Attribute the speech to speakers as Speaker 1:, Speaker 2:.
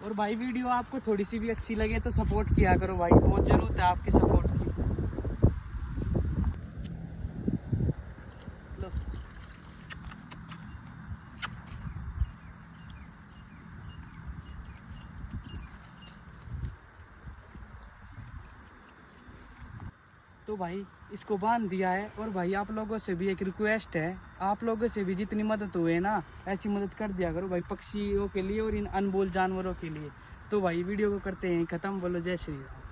Speaker 1: और भाई वीडियो आपको थोड़ी सी भी अच्छी लगे तो सपोर्ट किया करो भाई, बहुत जरूरत है आपके सपोर्ट की। लो। तो भाई इसको बांध दिया है। और भाई आप लोगों से भी एक रिक्वेस्ट है, आप लोगों से भी जितनी मदद हुए ना ऐसी मदद कर दिया करो भाई, पक्षियों के लिए और इन अनमोल जानवरों के लिए। तो भाई वीडियो को करते हैं ख़त्म। बोलो जय श्री राम।